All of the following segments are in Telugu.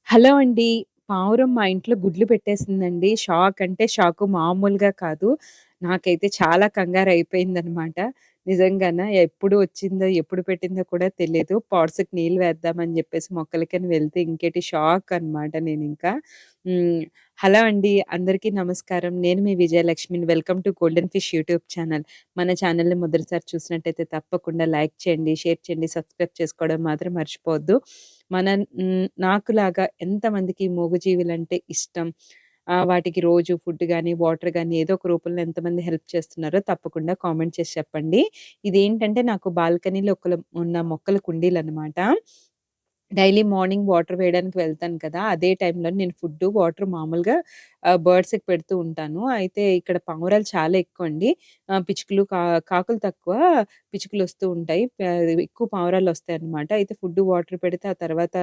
హలో అండి. పావురం మా ఇంట్లో గుడ్లు పెట్టేసిందండి. షాక్ అంటే షాకు మామూలుగా కాదు. నాకైతే చాలా కంగారయిపోయిందనమాట. నిజంగాన ఎప్పుడు వచ్చిందో, ఎప్పుడు పెట్టిందో కూడా తెలీదు. పాట్స్‌కి నీళ్ళు వేద్దామని జెప్పేసి మొక్కలకని వెళ్తే ఇంకేటి షాక్ అనమాట నేనింకా. హ్మ్. హలో అండి. అందరికీ నమస్కారం. నేను మీ విజయలక్ష్మిని. Welcome to golden fish YouTube channel. మన ఛానల్‌ని మొదటిసారి చూసినట్టయితే తప్పకుండా లైక్ చేయండి, షేర్ చేయండి, సబ్స్క్రైబ్ చేసుకోవడం మాత్రం మర్చిపోవద్దు. నాకులాగా ఎంతమందికి మూగజీవులంటే ఇష్టం? వాటికి రోజు ఫుడ్ గాని, వాటర్ గాని ఏదో ఒక రూపంలో ఎంతమంది హెల్ప్ చేస్తున్నారో తప్పకుండా కామెంట్ చేసి చెప్పండి. ఇదేంటంటే నాకు బాల్కనీలో ఉన్న మొక్కల కుండీలనమాట. డైలీ మార్నింగ్ వాటర్ వేయడానికి వెళ్తాను కదా! అదే టైంలో నేను ఫుడ్డు, వాటర్ మామూలుగా బర్డ్స్‌కి పెడుతూ ఉంటాను. అయితే ఇక్కడ పావురాలు చాలా ఎక్కువండి. పిచ్చుకలు, కాకులు తక్కువ. పిచ్చుకలొస్తూ ఉంటాయి. ఎక్కువ పావురాలొస్తాయన్నమాట. అయితే ఫుడ్డు, వాటర్ పెడితే ఆ తర్వాత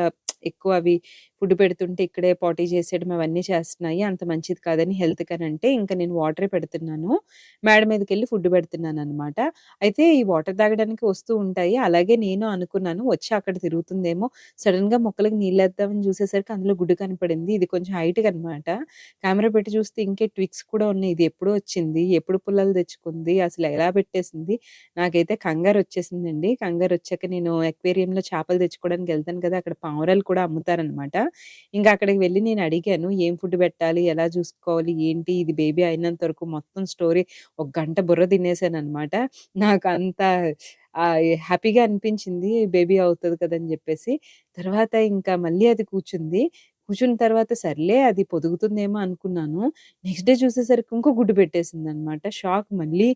ఎక్కువ అవి ఫుడ్ పెడుతుంటే ఇక్కడే పాటీ చేసేయడం అవన్నీ చేస్తున్నాయి. అంత మంచిది కాదని హెల్త్‌కనంటే ఇంక నేను వాటరే పెడుతున్నాను. మేడ మీదకెళ్ళి ఫుడ్ పెడుతున్నాననమాట. అయితే ఈ వాటర్ తాగడానికి వస్తూ ఉంటాయి. అలాగే నేను అనుకున్నాను వచ్చి అక్కడ తిరుగుతుందేమో, సడెన్‌గా మొక్కలకి నీళ్ళేద్దామని చూసేసరికి అందులో గుడ్డు కనపడింది. ఇది కొంచెం హైట్‌గనమాట. కెమెరా పెట్టి చూస్తే ఇంకే ట్విక్స్ కూడా ఉన్నాయి. ఇది ఎప్పుడు వచ్చింది? ఎప్పుడు పుల్లలు తెచ్చుకుంది? అసలు ఎలా పెట్టేసింది? నాకైతే కంగారొచ్చేసిందండి. కంగారొచ్చాక నేను అక్వేరియంలో చేపలు తెచ్చుకోవడానికి ఎళ్తాను కదా! అక్కడ పావురాలు కూడా అమ్ముతారనమాట. ఇంకా అక్కడికి వెళ్లి నేను అడిగాను. ఏం ఫుడ్ పెట్టాలి? ఎలా చూసుకోవాలి? ఏంటి? ఇది బేబీ అయినంత వరకు మొత్తం స్టోరీ ఒక గంట బుర్ర తినేసాననమాట. నాకంత హ్యాపీగా అనిపించింది. బేబీ అవుతది కదని జెప్పేసి. తర్వాత ఇంకా మళ్ళీ అది కూర్చుంది. కూర్చున్న తర్వాత సర్లే అది పొదుగుతుందేమో అనుకున్నాను. నెక్స్ట్ డే చూసేసరికి ఇంకో గుడ్డు పెట్టేసిందనమాట. షాక్ మళ్ళీ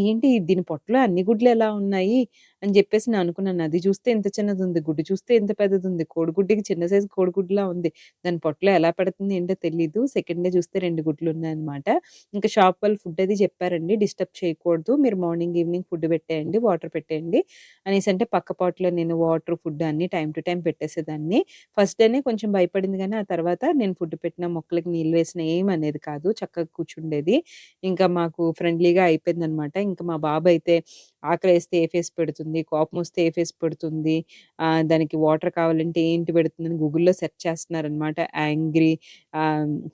ఏంటి దీని పొట్టలో అన్ని గుడ్లు ఎలా ఉన్నాయి? అని జెప్పేసి నేను అనుకున్నాను. అది చూస్తే ఇంత చిన్నదుంది. గుడ్డు చూస్తే ఇంత పెద్దదుంది. కోడిగుడ్డుకి చిన్న సైజు కోడిగుడ్డులా ఉంది. దాని పొట్టలో ఎలా పడుతుంది ఏంటో తెలీదు. సెకండ్ డే చూస్తే 2 గుడ్లున్నాయనమాట. ఇంకా షాప్ వాళ్ళు ఫుడ్ అది చెప్పారండి. డిస్టర్బ్ చేయకూడదు. మీరు మార్నింగ్, ఈవినింగ్ ఫుడ్ పెట్టేయండి. వాటర్ పెట్టేయండి అనేసంటే పక్క పాట్‌లో నేను వాటర్, ఫుడ్ అన్నీ టైమ్ టు టైమ్ పెట్టేసేదాన్ని. ఫస్ట్ డేనే కొంచెం భయపడింది గానీ, ఆ తర్వాత నేను ఫుడ్ పెట్టినా, మొక్కలకి నీళ్ళు వేసినా ఏమనేది కాదు. చక్కగా కూర్చుండేది. ఇంకా మాకు ఫ్రెండ్లీగా అయిపోయిందనమాట. ఇంకా మా బాబయితే ఆకలేస్తే ఏ ఫేస్ పెడుతుంది, కోపమొస్తే ఏ ఫేస్ పెడుతుంది, దానికి వాటర్ కావాలంటే ఏంటి పెడుతుందని గూగుల్‌లో సెర్చ్ చేస్తున్నారనమాట. యాంగ్రీ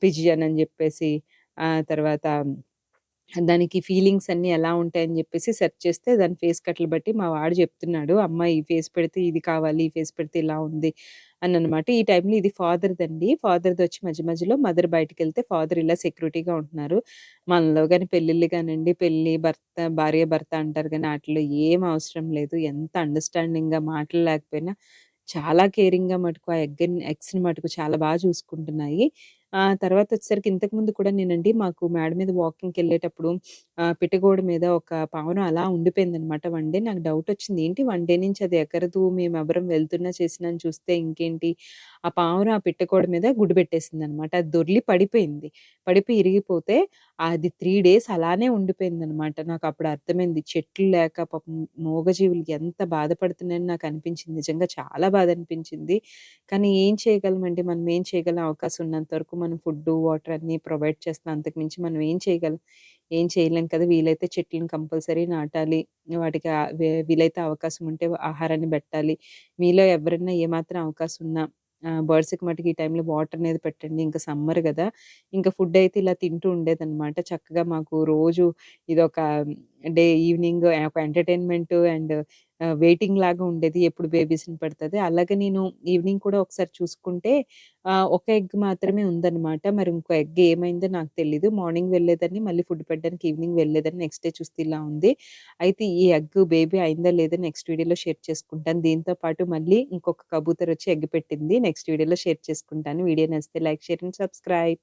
పిజియన్ అని జెప్పేసి తర్వాత దానికి ఫీలింగ్స్ అన్నీ ఎలా ఉంటాయని జెప్పేసి సెర్చ్ చేస్తే దాని ఫేస్ కట్‌లు బట్టి మా వాడు జెప్తున్నాడు. అమ్మ ఈ ఫేస్ పెడితే ఇది కావాలి, ఈ ఫేస్ పెడితే ఇలా ఉంది అననమాట. ఈ టైంలో ఇది ఫాదర్‌దండి. ఫాదర్‌దొచ్చి మధ్య మధ్యలో మదర్ బయటికెళ్తే ఫాదర్ ఇలా సెక్యూరిటీగా ఉంటున్నారు. మనలో గాని పెళ్ళిళ్ళు గానండి, పెళ్లి, భార్య, భర్త అంటారు గానీ ఆటిల్లో ఏం అవసరం లేదు. ఎంత అండర్‌స్టాండింగ్‌గా మాటలు లేకపోయినా చాలా కేరింగ్‌గా మటుకు ఆ ఎగ్స్‌ని మటుకు చాలా చూసుకుంటున్నాయి. తర్వాతొచ్చేసరికి ఇంతకుముందు కూడా నేనండి మాకు మేడ మీద వాకింగ్‌కెళ్ళేటప్పుడు పిట్టగోడ మీద ఒక పావురం అలా ఉండిపోయిందనమాట వన్ డే. నాకు డౌటొచ్చింది. ఏంటి వన్ డే నుంచి అది ఎగరదు, మేమెవరం వెళ్తున్నా చేసినా అని చూస్తే ఇంకేంటి ఆ పావురం ఆ పిట్టగోడ మీద గుడ్డు పెట్టేసిందనమాట. అది దొర్లి పడిపోయింది. పడిపోయి ఇరిగిపోతే అది 3 డేస్ అలానే ఉండిపోయిందనమాట. నాకప్పుడు అర్థమైంది. చెట్లు లేక పాపం మూగజీవులు ఎంత బాధపడుతున్నాయని నాకనిపించింది. నిజంగా చాలా బాధనిపించింది. కానీ ఏం చేయగలమండి? మనం ఏం చేయగలం? అవకాశం ఉన్నంత వరకు మనం ఫుడ్డు, వాటర్ అన్నీ ప్రొవైడ్ చేస్తున్నాం. అంతకు మించి మనం ఏం చేయగలం? ఏం చేయలేం కదా! వీలైతే చెట్లను కంపల్సరీ నాటాలి. వాటికి వీలైతే అవకాశం ఉంటే ఆహారాన్ని బెట్టాలి. మీలో ఎవరైనా ఏమాత్రం అవకాశం ఉన్నా బర్డ్స్‌కి మటికి ఈ టైంలో వాటర్ అనేది పెట్టండి. ఇంకా సమ్మర్ గదా! ఇంకా ఫుడ్ అయితే ఇలా తింటూ ఉండేదనమాట. చక్కగా మాకు రోజు ఇదొక ఈవినింగ్ ఒక ఎంటర్‌టైన్‌మెంట్ అండ్ వెయిటింగ్ లాగా ఉండేది. ఎప్పుడు బేబీస్‌ని పెడతది. అలాగే నేను ఈవినింగ్ కూడా ఒకసారి చూసుకుంటే ఒక ఎగ్ మాత్రమే ఉందనమాట. మరి ఇంకో ఎగ్ ఏమైందో నాకు తెలీదు. మార్నింగ్ వెళ్ళేదాన్ని, మళ్ళీ ఫుడ్ పెట్టడానికి ఈవినింగ్ వెళ్ళేదాన్ని. నెక్స్ట్ డే చూస్తే ఇలా ఉంది. అయితే ఈ ఎగ్ బేబీ అయిందా లేదా నెక్స్ట్ వీడియోలో షేర్ చేసుకుంటాను. దీంతో పాటు మళ్ళీ ఇంకొక కబూతరొచ్చి ఎగ్ పెట్టింది. నెక్స్ట్ వీడియోలో షేర్ చేసుకుంటాను. వీడియో నచ్చితే లైక్, షేర్ అండ్ సబ్స్క్రైబ్.